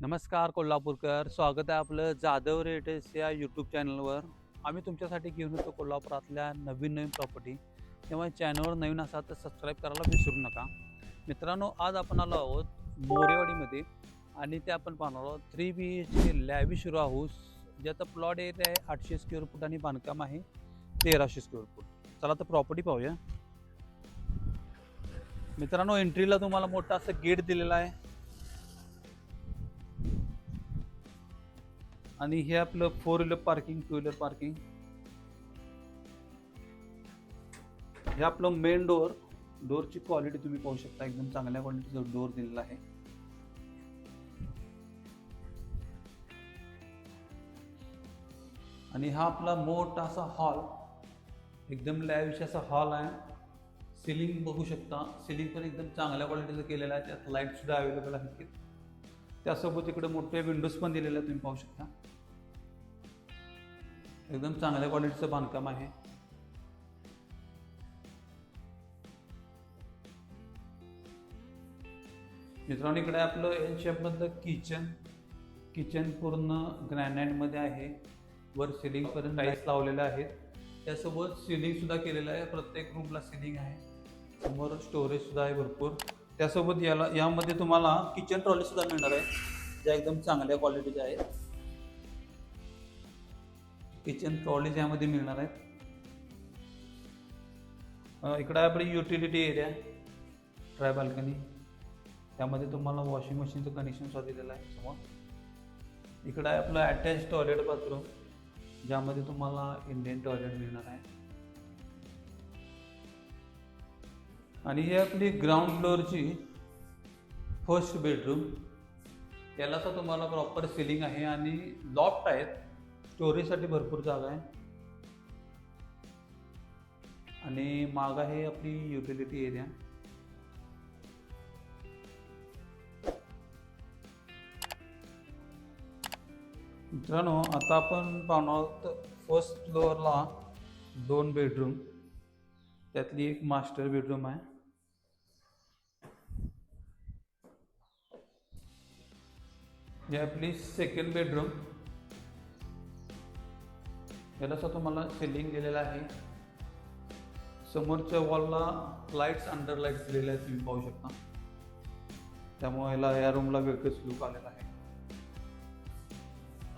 नमस्कार कोल्हापूरकर, स्वागत आहे आपलं जाधव रेटेस या यूट्यूब चॅनलवर. आम्ही तुमच्यासाठी घेऊन येतो कोल्हापुरातल्या नवीन प्रॉपर्टी. तेव्हा चॅनलवर नवीन असाल तर सबस्क्राईब करायला विसरू नका. मित्रांनो, आज आपण आलो आहोत मोरेवाडीमध्ये आणि ते आपण पाहणार आहोत 3 BHK लॅविश रो हाऊस, ज्याचा प्लॉट एरिया आहे 800 स्क्वेअर फूट आणि बांधकाम आहे 1300 स्क्वेअर फूट. चला तर प्रॉपर्टी पाहूया. मित्रांनो, एंट्रीला तुम्हाला मोठा असं गेट दिलेला आहे आणि हे आपलं 4 व्हीलर पार्किंग, 2 व्हीलर पार्किंग. हे आपलं मेन डोरची क्वालिटी तुम्ही पाहू शकता, एकदम चांगल्या क्वालिटीचा डोर दिलेला आहे. आणि हा आपला मोठा असा हॉल, एकदम लॅविश असा हॉल आहे. सिलिंग बघू शकता, सिलिंग पण एकदम चांगल्या क्वालिटीचं केलेलं आहे. त्यात लाईट सुद्धा अवेलेबल आहेत. त्यासोबत इकडे मोठे विंडोज पण दिलेले आहेत, तुम्ही पाहू शकता. एकदम चांगल्या क्वालिटीचं बांधकाम आहे. मित्रांनो, इकडे आपलं एल शेप मधलं किचन पूर्ण ग्रॅनाइट मध्ये आहे. वर सिलिंग पर्यंत टाईल्स लावलेले आहेत. त्यासोबत सिलिंग सुद्धा केलेलं आहे. प्रत्येक रूमला सिलिंग आहे. समोर स्टोरेज सुद्धा आहे भरपूर. त्यासोबत यामध्ये तुम्हाला किचन ट्रॉली सुद्धा मिळणार आहे, ज्या एकदम चांगल्या क्वालिटीच्या आहेत. किचन ट्रॉलीज यामध्ये मिळणार आहेत. इकडे आपली युटिलिटी एरिया, ट्राय बाल्कनी. त्यामध्ये तुम्हाला वॉशिंग मशीनचं कनेक्शन सुद्धा दिलेलं आहे समोर. इकडे आहे आपलं अटॅच टॉयलेट बाथरूम, ज्यामध्ये तुम्हाला इंडियन टॉयलेट मिळणार आहे. आणि ही आपली ग्राउंड फ्लोअरची फर्स्ट बेडरूम. याला तर तुम्हाला प्रॉपर सिलिंग आहे आणि लॉफ्ट आहेत. स्टोरेजसाठी भरपूर जागा आहे. आणि माग आहे आपली युटिलिटी एरिया. मित्रांनो, आता आपण पाहणार आहोत फर्स्ट फ्लोअरला 2 बेडरूम, त्यातली एक मास्टर बेडरूम आहे. ही आपली सेकंड बेडरूम. याला सुद्धा तुम्हाला सिलिंग दिलेलं आहे. समोरच्या वॉलला लाईट्स, अंडर लाईट्स दिलेल्या आहेत, तुम्ही पाहू शकता. त्यामुळे या रूमला वेगळंच लुक आलेला आहे.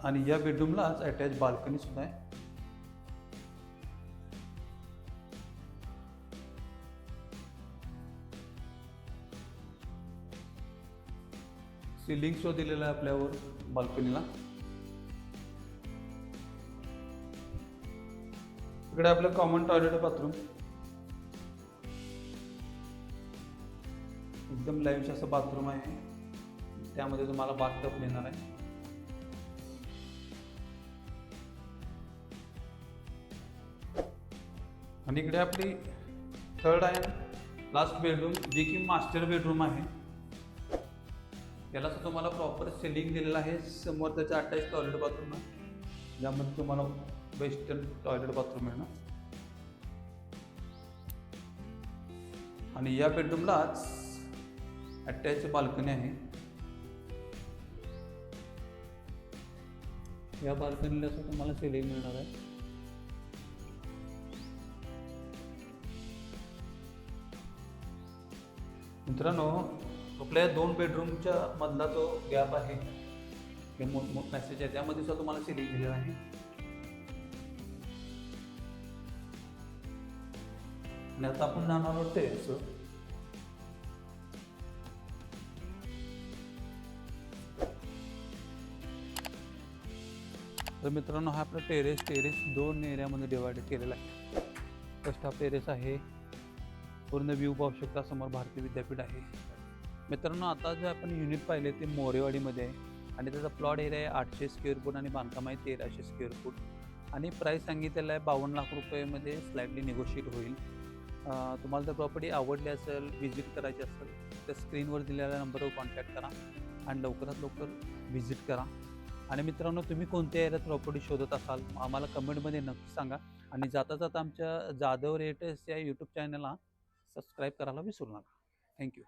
आणि या बेडरूमलाच अटॅच बाल्कनी सुद्धा आहे. सिलिंग शो दिलेला आहे आपल्यावर बाल्कनीला. इकडे आपलं कॉमन टॉयलेट बाथरूम, एकदम लाईव्ह असं बाथरूम आहे. त्यामध्ये तुम्हाला बाथटब मिळणार आहे. आणि इकडे आपली थर्ड अँड लास्ट बेडरूम, जी की मास्टर बेडरूम आहे. याला तुम्हाला प्रॉपर सिलिंग दिलेलं आहे. समोर त्याचा अटॅच टॉयलेट बाथरूम आहे, ज्यामध्ये तुम्हाला वेस्टर्न टॉयलेट बाथरूम मिळणार. आणि या बेडरूमलाच अटॅच बाल्कनी आहे. या बाल्कनीला तुम्हाला सिलिंग मिळणार आहे. मित्रांनो, आपल्या 2 बेडरूमच्या मधला जो गॅप आहे, हे पॅसेज आहे, त्यामध्ये सुद्धा तुम्हाला सिलिंग दिलेलं आहे. आणि आता आपण जाणार आहोत टेरेस. तर मित्रांनो, हा आपला टेरेस 2 एरियामध्ये डिवाइड केलेला आहे. फर्स्ट हा टेरेस आहे. पूर्ण व्ह्यू पाहू शकता. समोर भारतीय विद्यापीठ आहे. मित्रांनो, आता जे आपण युनिट पाहिले ते मोरेवाडीमध्ये आहे आणि त्याचा प्लॉट एरिया आहे 800 स्क्वेअर फूट आणि बांधकाम आहे 1300 स्क्वेअर फूट. आणि प्राईस सांगितलेला आहे 52 लाख रुपयेमध्ये स्लाइडली निगोशिएट होईल. तुम्हाला जर प्रॉपर्टी आवडली असेल, व्हिजिट करायची असेल तर स्क्रीनवर दिलेल्या नंबरवर कॉन्टॅक्ट करा आणि लवकरात लवकर व्हिजिट करा. आणि मित्रांनो, तुम्ही कोणत्या एरियात प्रॉपर्टी शोधत असाल आम्हाला कमेंटमध्ये नक्की सांगा. आणि जाता जाता आमच्या जाधव रेटेस या यूट्यूब चॅनलला सबस्क्राईब करायला विसरू नका. थँक्यू.